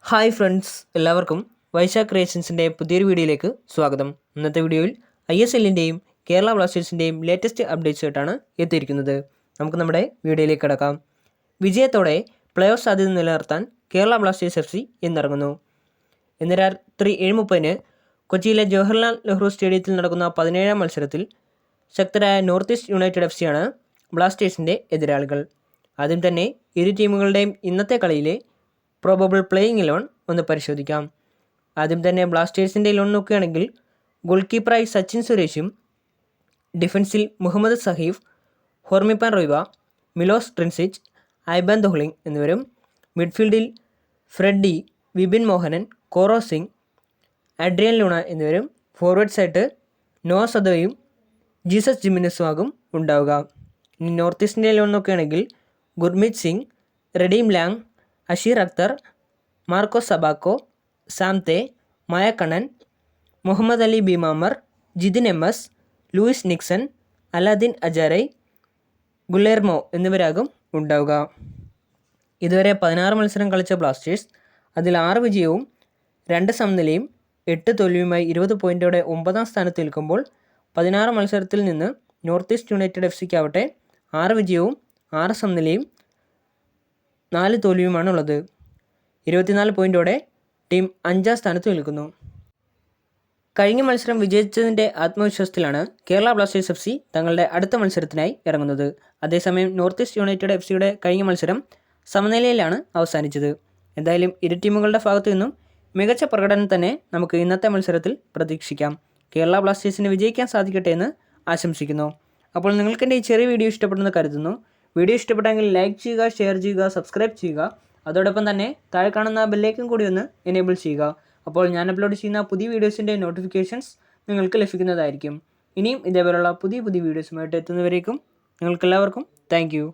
Hi friends, എല്ലാവർക്കും വൈശാഖ് ക്രിയേഷൻസിൻ്റെ പുതിയൊരു വീഡിയോയിലേക്ക് സ്വാഗതം. ഇന്നത്തെ വീഡിയോയിൽ ISLൻ്റെയും കേരള ബ്ലാസ്റ്റേഴ്സിൻ്റെയും ലേറ്റസ്റ്റ് അപ്ഡേറ്റ്സ് ആയിട്ടാണ് എത്തിയിരിക്കുന്നത്. നമുക്ക് നമ്മുടെ വീഡിയോയിലേക്ക് കടക്കാം. വിജയത്തോടെ പ്ലേ ഓഫ് സാധ്യത നിലനിർത്താൻ കേരള ബ്ലാസ്റ്റേഴ്സ് FC ഇന്നിറങ്ങുന്നു. ഇന്ന് രാത്രി 7:30 കൊച്ചിയിലെ ജവഹർലാൽ നെഹ്റു സ്റ്റേഡിയത്തിൽ നടക്കുന്ന 17ാം മത്സരത്തിൽ ശക്തരായ നോർത്ത് ഈസ്റ്റ് യുണൈറ്റഡ് FC ആണ് ബ്ലാസ്റ്റേഴ്സിൻ്റെ എതിരാളികൾ. ആദ്യം തന്നെ ഇരു ടീമുകളുടെയും ഇന്നത്തെ കളിയിലെ പ്രോബബിൾ പ്ലേയിങ് 11 ഒന്ന് പരിശോധിക്കാം. ആദ്യം തന്നെ ബ്ലാസ്റ്റേഴ്സിൻ്റെ 11 നോക്കുകയാണെങ്കിൽ ഗോൾ കീപ്പറായി സച്ചിൻ സുരേഷും ഡിഫൻസിൽ മുഹമ്മദ് സഹീഫ്, ഹോർമിപ്പാൻ റോയ്വ, മിലോസ് ട്രിൻസിച്ച്, ഐബാൻ ദൊഹ്ലിംഗ് എന്നിവരും, മിഡ്ഫീൽഡിൽ Freddy, Vibin Mohanan, Koro Singh, Adrian Luna എന്നിവരും, ഫോർവേഡ്സായിട്ട് നോവ സദോയും ജീസസ് ജിമിനസുമാകും ഉണ്ടാവുക. ഇനി നോർത്ത് ഈസ്റ്റിൻ്റെ 11 നോക്കുകയാണെങ്കിൽ ഗുർമീത് സിംഗ്, റെഡീം ലാങ്, അഷീർ അക്തർ, മാർക്കോ സബാക്കോ, Samte, Mayakannan, Mohammed Ali Bemammer, Jithin MS, Luis Nixon, Alaeddine Ajaraie, Guillermo എന്നിവരാകും ഉണ്ടാവുക. ഇതുവരെ 16 മത്സരം കളിച്ച ബ്ലാസ്റ്റേഴ്സ് അതിൽ 6 വിജയവും 2 സമനിലയും 8 തോൽവിയുമായി 20 പോയിൻറ്റോടെ 9ാം സ്ഥാനത്ത് നിൽക്കുമ്പോൾ 16 മത്സരത്തിൽ നിന്ന് നോർത്ത് ഈസ്റ്റ് യുണൈറ്റഡ് FCക്കാവട്ടെ 6 വിജയവും 6 സമനിലയും 4 തോൽവിയുമാണുള്ളത്. 24 പോയിൻറ്റോടെ ടീം 5ാം സ്ഥാനത്ത് നിൽക്കുന്നു. കഴിഞ്ഞ മത്സരം വിജയിച്ചതിൻ്റെ ആത്മവിശ്വാസത്തിലാണ് കേരള ബ്ലാസ്റ്റേഴ്സ് FC തങ്ങളുടെ അടുത്ത മത്സരത്തിനായി ഇറങ്ങുന്നത്. അതേസമയം നോർത്ത് ഈസ്റ്റ് യുണൈറ്റഡ് FCയുടെ കഴിഞ്ഞ മത്സരം സമനിലയിലാണ് അവസാനിച്ചത്. എന്തായാലും ഇരു ടീമുകളുടെ ഭാഗത്തു നിന്നും മികച്ച പ്രകടനം തന്നെ നമുക്ക് ഇന്നത്തെ മത്സരത്തിൽ പ്രതീക്ഷിക്കാം. കേരള ബ്ലാസ്റ്റേഴ്സിന് വിജയിക്കാൻ സാധിക്കട്ടെ എന്ന് ആശംസിക്കുന്നു. അപ്പോൾ നിങ്ങൾക്ക് എൻ്റെ ഈ ചെറിയ വീഡിയോ ഇഷ്ടപ്പെടുമെന്ന് കരുതുന്നു. വീഡിയോ ഇഷ്ടപ്പെട്ടെങ്കിൽ ലൈക്ക് ചെയ്യുക, ഷെയർ ചെയ്യുക, സബ്സ്ക്രൈബ് ചെയ്യുക. അതോടൊപ്പം തന്നെ താഴെ കാണുന്ന ബെല്ലൈക്കൺ കൂടി ഒന്ന് എനേബിൾ ചെയ്യുക. അപ്പോൾ ഞാൻ അപ്ലോഡ് ചെയ്യുന്ന പുതിയ വീഡിയോസിൻ്റെ നോട്ടിഫിക്കേഷൻസ് നിങ്ങൾക്ക് ലഭിക്കുന്നതായിരിക്കും. ഇനിയും ഇതേപോലുള്ള പുതിയ വീഡിയോസുമായിട്ട് എത്തുന്നവരേക്കും നിങ്ങൾക്കെല്ലാവർക്കും താങ്ക് യു.